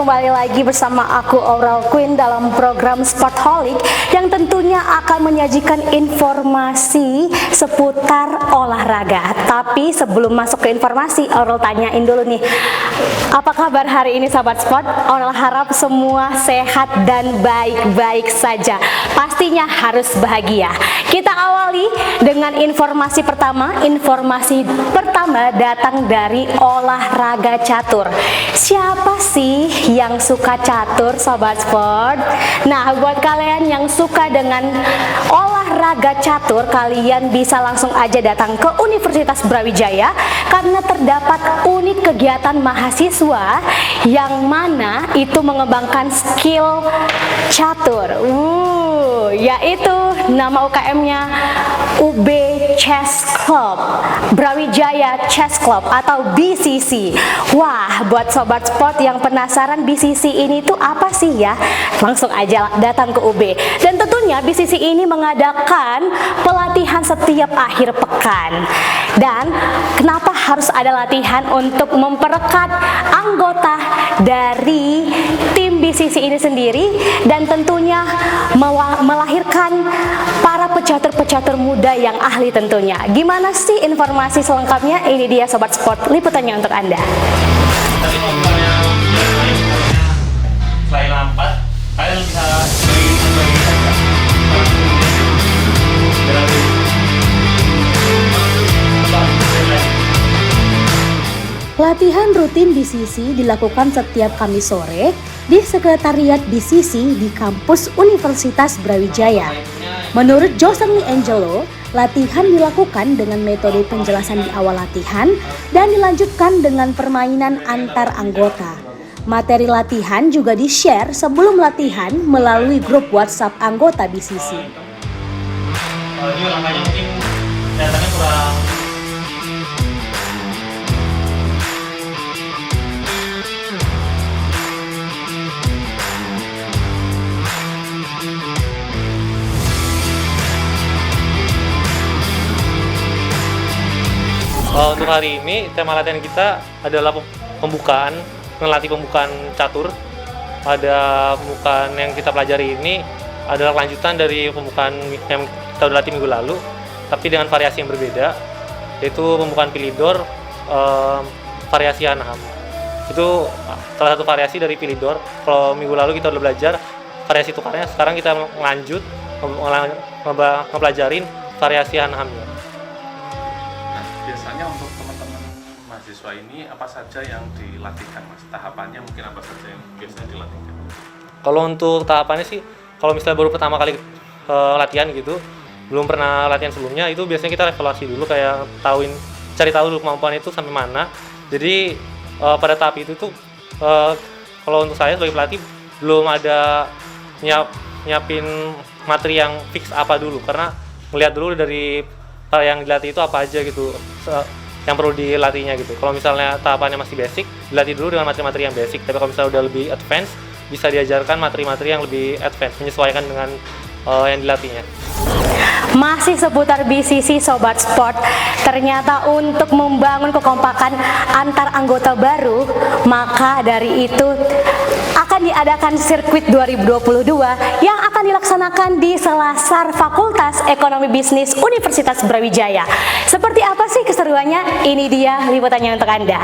kembali lagi bersama aku Aurel Queen dalam program Sportholic yang tentunya akan menyajikan informasi seputar olahraga. Tapi sebelum masuk ke informasi, Aurel tanyain dulu nih, apa kabar hari ini sahabat sport? Aurel harap semua sehat dan baik-baik saja. Pastinya harus bahagia. Kita awali dengan informasi pertama. Informasi pertama datang dari olahraga catur. Siapa sih yang suka catur, sobat sport? Nah, buat kalian yang suka dengan olahraga catur, kalian bisa langsung aja datang ke Universitas Brawijaya karena terdapat unit kegiatan mahasiswa yang mana itu mengembangkan skill catur. Yaitu nama UKM-nya UB Chess Club, Brawijaya Chess Club atau BCC. Wah, buat sobat sport yang penasaran BCC ini tuh apa sih ya? Langsung aja datang ke UB. Dan tentunya BCC ini mengadakan pelatihan setiap akhir pekan. Dan kenapa harus ada latihan untuk memperekat anggota dari tim BCC ini sendiri dan tentunya melahirkan para pecatur-pecatur muda yang ahli tentunya. Gimana sih informasi selengkapnya? Ini dia sobat sport, liputannya untuk Anda. Selain lampat, kalian bisa Latihan rutin BCC dilakukan setiap Kamis sore di Sekretariat BCC di kampus Universitas Brawijaya. Menurut Joselny Angelo, latihan dilakukan dengan metode penjelasan di awal latihan dan dilanjutkan dengan permainan antar anggota. Materi latihan juga di-share sebelum latihan melalui grup WhatsApp anggota BCC. Ini langkahnya mungkin kelihatannya kurang. Untuk hari ini tema latihan kita adalah pembukaan, melatih pembukaan catur. Ada pembukaan yang kita pelajari ini adalah lanjutan dari pembukaan yang kita udah latih minggu lalu, tapi dengan variasi yang berbeda, yaitu pembukaan Philidor, variasi Hanham. Itu salah satu variasi dari Philidor. Kalau minggu lalu kita udah belajar variasi tukarnya, sekarang kita lanjut mempelajarin variasi Hanhamnya. Biasanya untuk teman-teman mahasiswa ini apa saja yang dilatihkan, Mas? Tahapannya mungkin apa saja yang biasanya dilatihkan? Kalau untuk tahapannya sih, kalau misalnya baru pertama kali latihan gitu, belum pernah latihan sebelumnya, itu biasanya kita evaluasi dulu, kayak cari tahu dulu kemampuan itu sampai mana. Jadi pada tahap itu tuh kalau untuk saya sebagai pelatih belum ada nyiapin materi yang fix apa dulu, karena melihat dulu dari yang dilatih itu apa aja gitu, yang perlu dilatihnya gitu. Kalau misalnya tahapannya masih basic, dilatih dulu dengan materi-materi yang basic. Tapi kalau misalnya udah lebih advance, bisa diajarkan materi-materi yang lebih advance, menyesuaikan dengan yang dilatihnya. Masih seputar BCC sobat sport, ternyata untuk membangun kekompakan antar anggota baru, maka dari itu akan diadakan sirkuit 2022 yang akan dilaksanakan di Selasar Fakultas Ekonomi Bisnis Universitas Brawijaya. Seperti apa sih keseruannya? Ini dia liputannya untuk Anda.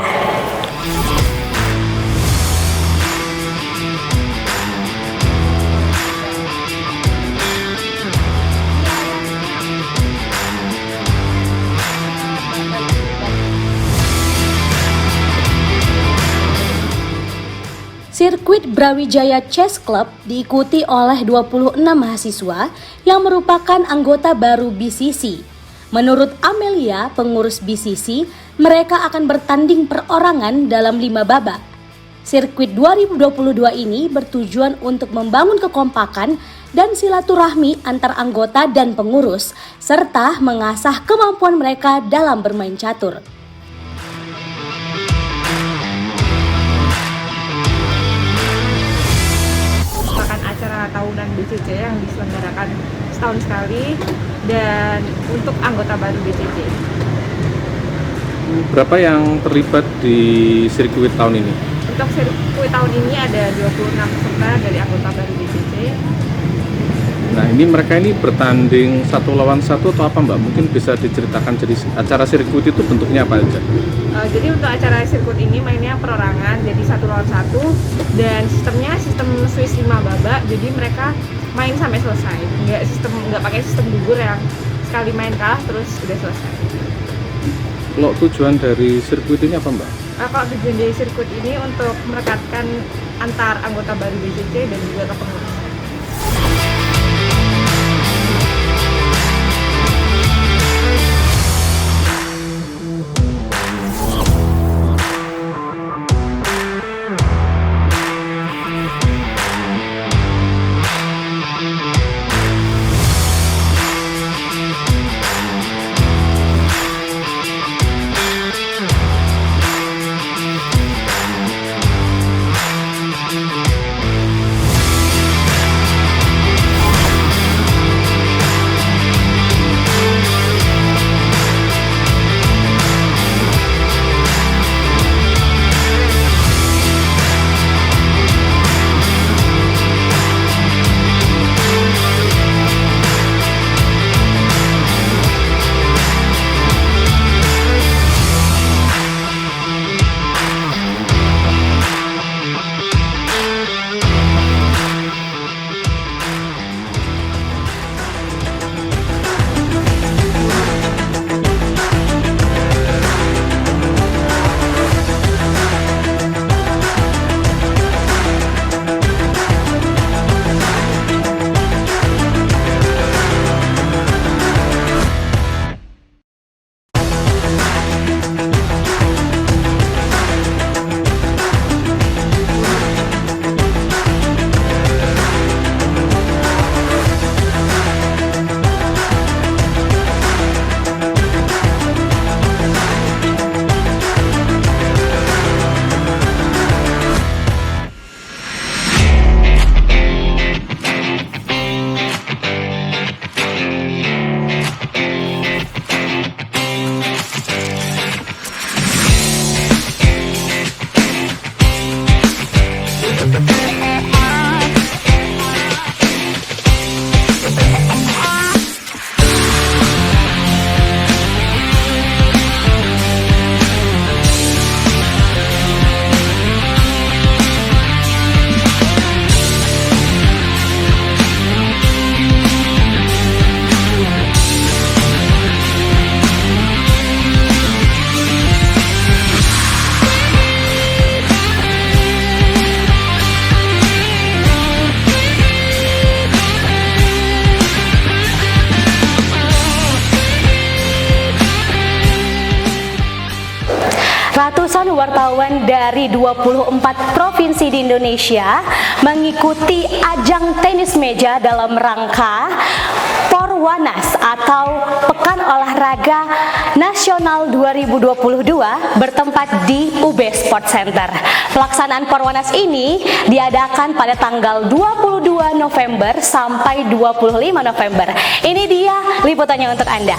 Sirkuit Brawijaya Chess Club diikuti oleh 26 mahasiswa yang merupakan anggota baru BCC. Menurut Amelia, pengurus BCC, mereka akan bertanding perorangan dalam 5 babak. Sirkuit 2022 ini bertujuan untuk membangun kekompakan dan silaturahmi antar anggota dan pengurus, serta mengasah kemampuan mereka dalam bermain catur. Tahunan BCC yang diselenggarakan setahun sekali dan untuk anggota baru BCC. Berapa yang terlibat di sirkuit tahun ini? untuk sirkuit tahun ini ada 26 peserta dari anggota baru BCC. Nah, ini mereka ini bertanding satu lawan satu atau apa Mbak? Mungkin bisa diceritakan, jadi acara sirkuit itu bentuknya apa aja? Jadi untuk acara sirkuit ini mainnya perorangan, jadi 1 lawan 1, dan sistemnya sistem Swiss 5 babak, jadi mereka main sampai selesai. Nggak pakai sistem gugur yang sekali main kalah terus udah selesai. Kalau tujuan dari sirkuit ini apa Mbak? Kalau tujuan dari sirkuit ini untuk merekatkan antar anggota baru BCC dan juga kepengurusan. Ratusan wartawan dari 24 provinsi di Indonesia mengikuti ajang tenis meja dalam rangka Porwanas atau Pekan Olahraga Nasional 2022 bertempat di UB Sport Center. Pelaksanaan Porwanas ini diadakan pada tanggal 22 November sampai 25 November. Ini dia liputannya untuk Anda.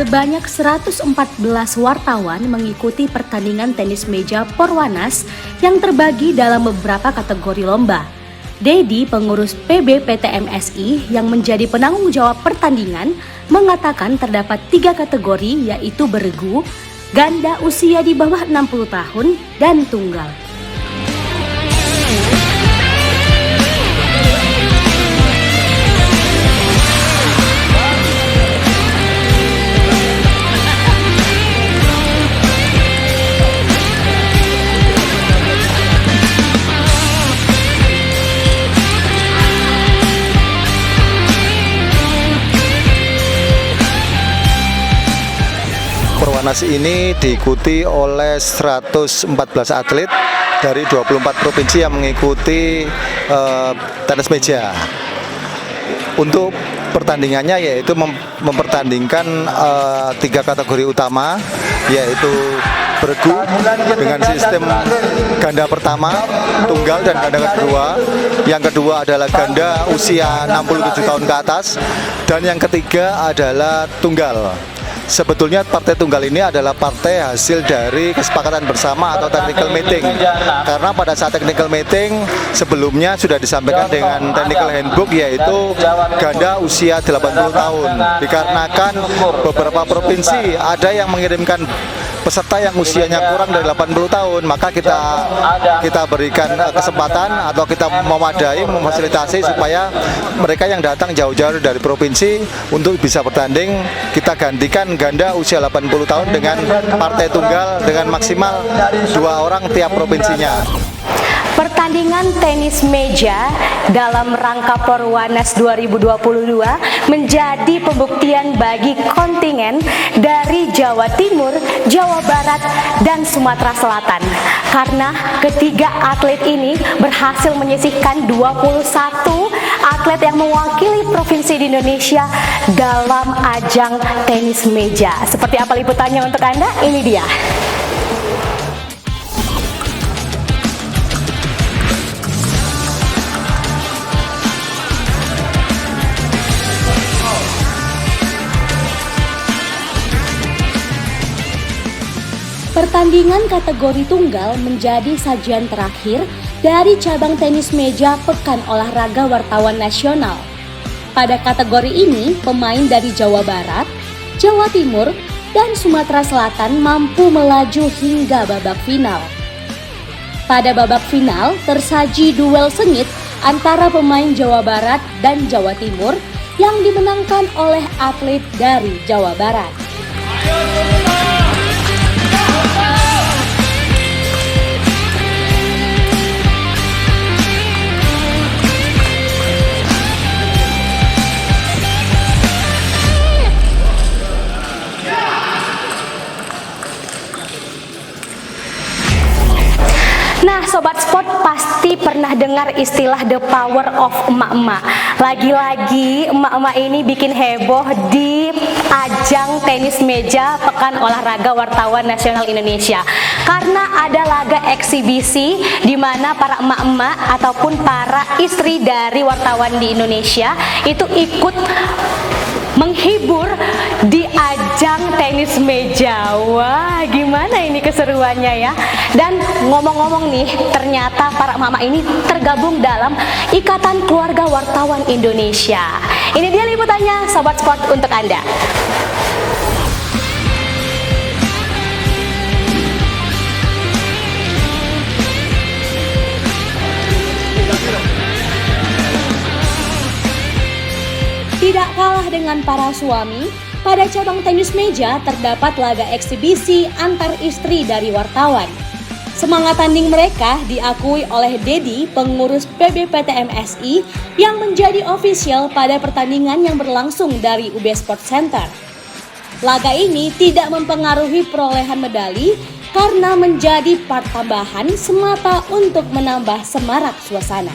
Sebanyak 114 wartawan mengikuti pertandingan tenis meja Porwanas yang terbagi dalam beberapa kategori lomba. Dedi, pengurus PB PTMSI yang menjadi penanggung jawab pertandingan, mengatakan terdapat 3 kategori, yaitu beregu, ganda usia di bawah 60 tahun, dan tunggal. Porwanas ini diikuti oleh 114 atlet dari 24 provinsi yang mengikuti tenis meja. Untuk pertandingannya yaitu mempertandingkan 3 kategori utama, yaitu bergu dengan sistem ganda pertama, tunggal dan ganda kedua. Yang kedua adalah ganda usia 67 tahun ke atas, dan yang ketiga adalah tunggal. Sebetulnya partai tunggal ini adalah partai hasil dari kesepakatan bersama atau technical meeting. Karena pada saat technical meeting sebelumnya sudah disampaikan dengan technical handbook, yaitu ganda usia 80 tahun. Dikarenakan beberapa provinsi ada yang mengirimkan peserta yang usianya kurang dari 80 tahun, maka kita berikan kesempatan atau kita memadai, memfasilitasi supaya mereka yang datang jauh-jauh dari provinsi untuk bisa bertanding. Kita gantikan ganda usia 80 tahun dengan partai tunggal dengan maksimal 2 orang tiap provinsinya. Pertandingan tenis meja dalam rangka Porwanas 2022 menjadi pembuktian bagi kontingen dari Jawa Timur, Jawa Barat, dan Sumatera Selatan. Karena ketiga atlet ini berhasil menyisihkan 21 atlet yang mewakili provinsi di Indonesia dalam ajang tenis meja. Seperti apa liputannya untuk Anda? Ini dia. Pertandingan kategori tunggal menjadi sajian terakhir dari cabang tenis meja Pekan Olahraga Wartawan Nasional. Pada kategori ini, pemain dari Jawa Barat, Jawa Timur, dan Sumatera Selatan mampu melaju hingga babak final. Pada babak final, tersaji duel sengit antara pemain Jawa Barat dan Jawa Timur yang dimenangkan oleh atlet dari Jawa Barat. Nah, Sobat Sport pasti pernah dengar istilah the power of emak-emak. Lagi-lagi emak-emak ini bikin heboh di ajang tenis meja Pekan Olahraga Wartawan Nasional Indonesia. Karena ada laga eksibisi di mana para emak-emak ataupun para istri dari wartawan di Indonesia itu ikut menghibur di ajang tenis meja. Wah, gimana ini keseruannya ya. Dan ngomong-ngomong nih, ternyata para mama ini tergabung dalam Ikatan Keluarga Wartawan Indonesia. Ini dia liputannya Sobat Sport untuk Anda. Tidak kalah dengan para suami, pada cabang tenis meja terdapat laga eksibisi antar istri dari wartawan. Semangat tanding mereka diakui oleh Dedi, pengurus PBPTMSI, yang menjadi ofisial pada pertandingan yang berlangsung dari UB Sport Center. Laga ini tidak mempengaruhi perolehan medali karena menjadi part tambahan semata untuk menambah semarak suasana.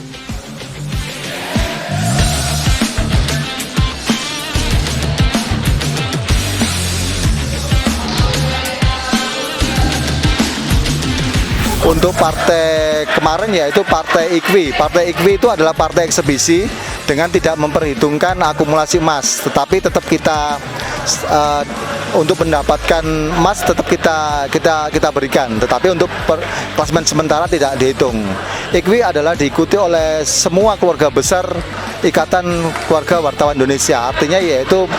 Untuk partai kemarin yaitu partai IKWI. Partai IKWI itu adalah partai eksebisi dengan tidak memperhitungkan akumulasi emas, tetapi tetap kita untuk mendapatkan emas tetap kita berikan, tetapi untuk klasemen sementara tidak dihitung. IKWI adalah diikuti oleh semua keluarga besar Ikatan Keluarga Wartawan Indonesia, artinya yaitu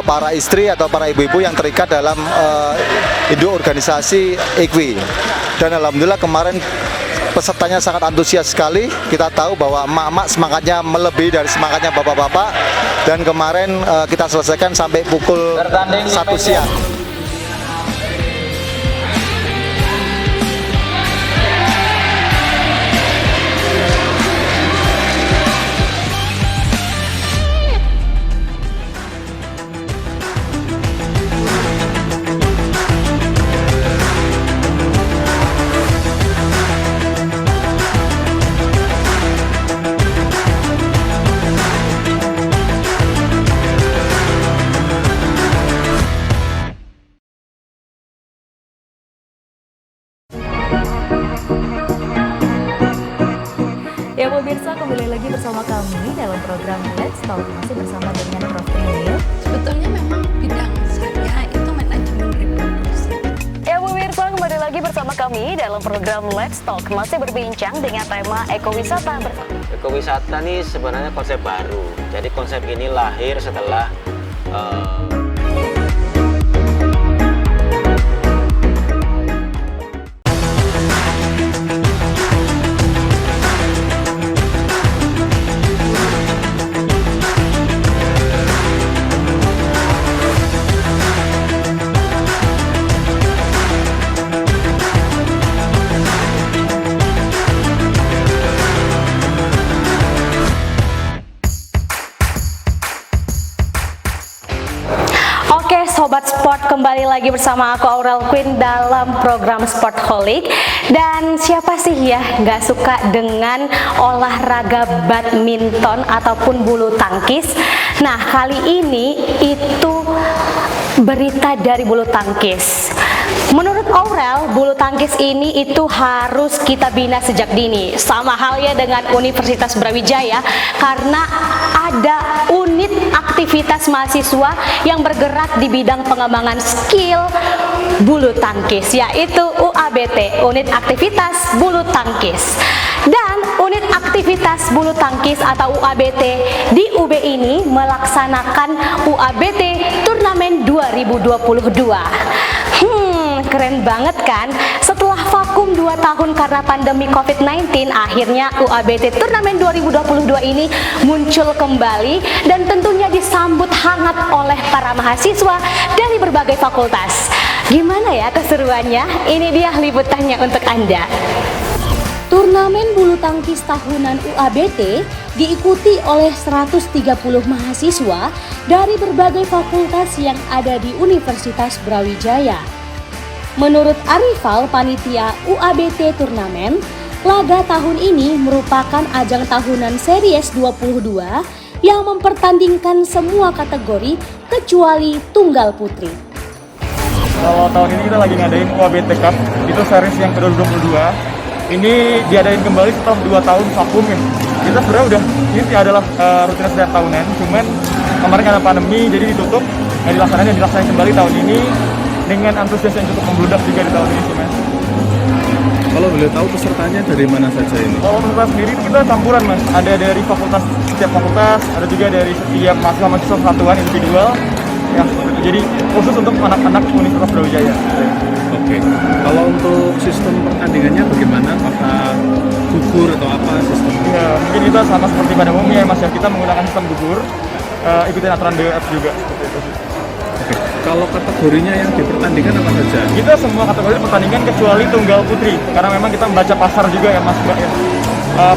para istri atau para ibu-ibu yang terikat dalam induk organisasi IKWI. Dan alhamdulillah kemarin pesertanya sangat antusias sekali. Kita tahu bahwa emak-emak semangatnya melebihi dari semangatnya bapak-bapak. Dan kemarin kita selesaikan sampai pukul 1 siang. Ya pemirsa, kembali lagi bersama kami dalam program Let's Talk, masih bersama dengan Prof. Trinil. Sebetulnya memang bidang saya itu manajemen reproduksi. Ya pemirsa, kembali lagi bersama kami dalam program Let's Talk, masih berbincang dengan tema ekowisata. Ekowisata ini sebenarnya konsep baru. Jadi konsep ini lahir setelah Oke Sobat Sport, kembali lagi bersama aku Aurel Queen dalam program Sportholic. Dan siapa sih ya nggak suka dengan olahraga badminton ataupun bulu tangkis. Nah kali ini itu berita dari bulu tangkis. Menurut Aurel, bulu tangkis ini itu harus kita bina sejak dini. Sama halnya dengan Universitas Brawijaya, karena ada unit aktivitas mahasiswa yang bergerak di bidang pengembangan skill bulu tangkis, yaitu UABT, Unit Aktivitas Bulu Tangkis. Dan unit aktivitas bulu tangkis atau UABT di UB ini melaksanakan UABT Turnamen 2022. Keren banget kan? Setelah vakum 2 tahun karena pandemi COVID-19, akhirnya UABT Turnamen 2022 ini muncul kembali dan tentunya disambut hangat oleh para mahasiswa dari berbagai fakultas. Gimana ya keseruannya? Ini dia liputannya untuk Anda. Turnamen bulu tangkis tahunan UABT diikuti oleh 130 mahasiswa dari berbagai fakultas yang ada di Universitas Brawijaya. Menurut Arifal, panitia UABT Turnamen, laga tahun ini merupakan ajang tahunan Series 22 yang mempertandingkan semua kategori kecuali tunggal putri. Kalau tahun ini kita lagi ngadain UABT Cup, itu series yang ke-22. Ini diadain kembali setelah 2 tahun vakum ya. Kita sebenarnya udah, ini adalah rutinitas setiap tahunan, cuman kemarin karena pandemi jadi ditutup, dilaksanain kembali tahun ini dengan antusias yang cukup membludak juga di tahun ini sih Mas. Kalau boleh tahu pesertanya dari mana saja ini? Kalau peserta sendiri kita campuran Mas, ada dari fakultas, setiap fakultas, ada juga dari setiap mahasiswa satuan individual. Ya, jadi khusus untuk anak-anak Universitas Brawijaya. Oke. Kalau untuk sistem pertandingannya bagaimana? Apakah gugur atau apa sistemnya? Ya, mungkin kita sama seperti pada umumnya Mas ya, kita menggunakan sistem gugur, ikutin aturan DWF juga seperti itu. Oke. Kalau kategorinya yang dipertandingkan apa saja? Kita semua kategori pertandingan kecuali tunggal putri, karena memang kita membaca pasar juga ya Mas.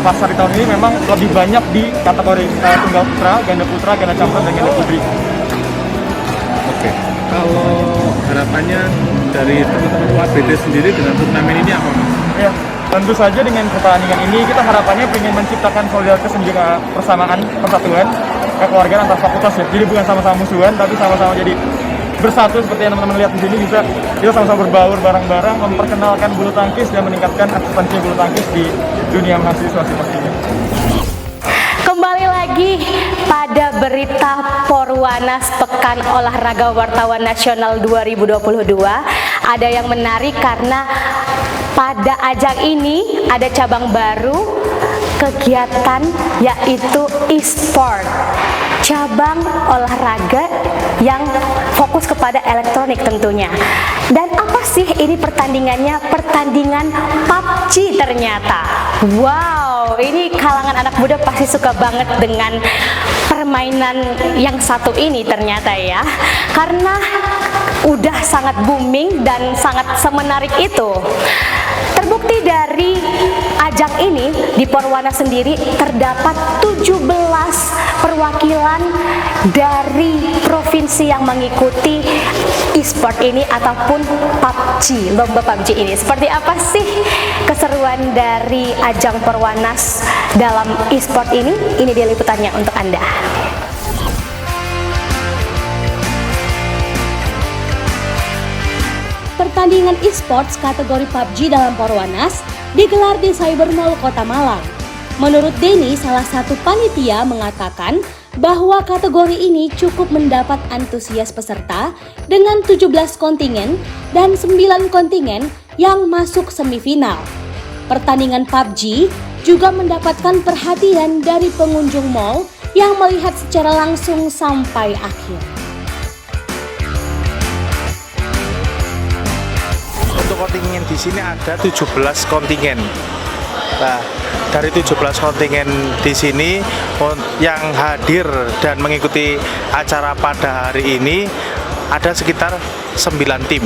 Pasar di tahun ini memang lebih banyak di kategori tunggal putra, ganda campuran, dan ganda putri. Oke. Kalau harapannya dari teman-teman UABT sendiri dengan turnamen ini apa Mas? Ya, tentu saja dengan pertandingan ini kita harapannya ingin menciptakan solidaritas dan juga persamaan, persatuan, kekeluargaan antar fakultas ya. Jadi bukan sama-sama musuhan, tapi sama-sama jadi bersatu seperti yang teman-teman lihat di sini, bisa kita sama-sama berbaur bareng-bareng, memperkenalkan bulu tangkis dan meningkatkan aktivitas bulu tangkis di dunia mahasiswa sepertinya. Kembali lagi pada berita Porwanas Pekan Olahraga Wartawan Nasional 2022. Ada yang menarik karena pada ajang ini ada cabang baru kegiatan, yaitu e-sport, cabang olahraga yang fokus kepada elektronik tentunya. Dan apa sih ini pertandingannya? Pertandingan PUBG ternyata. Wow, ini kalangan anak muda pasti suka banget dengan permainan yang satu ini ternyata ya, karena udah sangat booming dan sangat semenarik itu. Terbukti dari ajang ini di Porwana sendiri terdapat 17 perwakilan dari provinsi yang mengikuti e-sport ini ataupun PUBG, lomba PUBG ini. Seperti apa sih keseruan dari ajang Porwanas dalam e-sport ini? Ini dia liputannya untuk Anda. Pertandingan e-sports kategori PUBG dalam Porwanas digelar di Cyber Mall Kota Malang. Menurut Denny, salah satu panitia mengatakan bahwa kategori ini cukup mendapat antusias peserta dengan 17 kontingen dan 9 kontingen yang masuk semifinal. Pertandingan PUBG juga mendapatkan perhatian dari pengunjung mall yang melihat secara langsung sampai akhir. Untuk kontingen di sini ada 17 kontingen. Nah, dari 17 kontingen di sini yang hadir dan mengikuti acara pada hari ini ada sekitar 9 tim.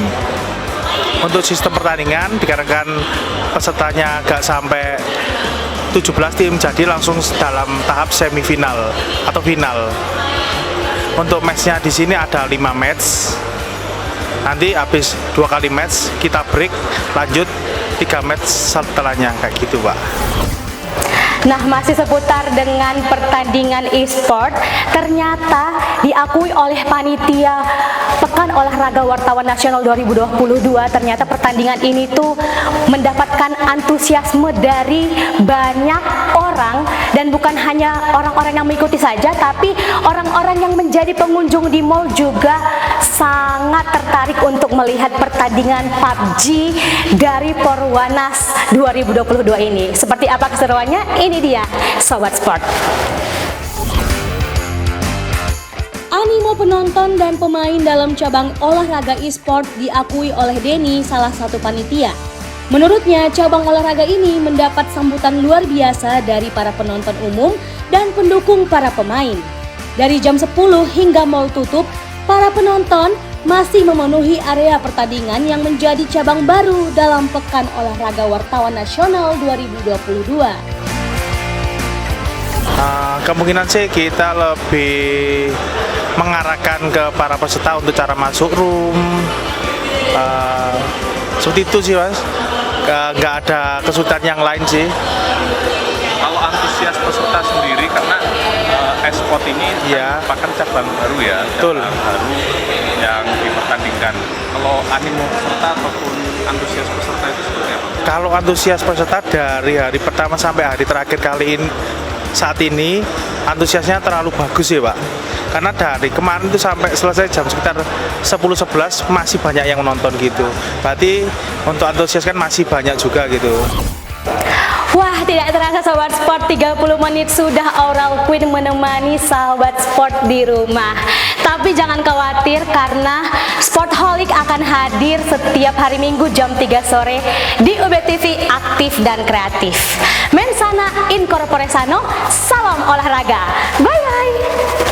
Untuk sistem pertandingan dikarenakan pesertanya agak sampai 17 tim, jadi langsung dalam tahap semifinal atau final. Untuk matchnya di sini ada 5 match. Nanti habis 2 kali match kita break, lanjut 3 match setelahnya kayak gitu, Pak. Nah, masih seputar dengan pertandingan e-sport, ternyata diakui oleh panitia Pekan Olahraga Wartawan Nasional 2022, ternyata pertandingan ini tuh mendapatkan antusiasme dari banyak orang, dan bukan hanya orang-orang yang mengikuti saja, tapi orang-orang yang menjadi pengunjung di mall juga sangat tertarik untuk melihat pertandingan PUBG dari Porwanas 2022 ini. Seperti apa keseruannya? Ini dia Sobat Sport. Animo penonton dan pemain dalam cabang olahraga e-sport diakui oleh Denny, salah satu panitia. Menurutnya, cabang olahraga ini mendapat sambutan luar biasa dari para penonton umum dan pendukung para pemain. Dari jam 10 hingga mall tutup, para penonton masih memenuhi area pertandingan yang menjadi cabang baru dalam Pekan Olahraga Wartawan Nasional 2022. Kemungkinan sih kita lebih mengarahkan ke para peserta untuk cara masuk room, seperti itu sih, Mas. Nggak ada kesulitan yang lain sih. Kalau antusias peserta sendiri, karena e-sport ini merupakan cabang baru ya, Betul. cabang baru yang dipertandingkan. Kalau animo peserta ataupun antusias peserta itu seperti apa? Kalau antusias peserta dari hari pertama sampai hari terakhir kali ini, saat ini antusiasnya terlalu bagus ya, Pak. Karena dari kemarin itu sampai selesai jam sekitar 10-11 masih banyak yang menonton gitu. Berarti untuk antusias kan masih banyak juga gitu. Wah, tidak terasa Sobat Sport, 30 menit sudah Aural Queen menemani Sobat Sport di rumah. Tapi jangan khawatir karena Sportholic akan hadir setiap hari Minggu jam 3 sore di UBTV Aktif dan Kreatif. Mensana in corpore sano, salam olahraga. Bye bye.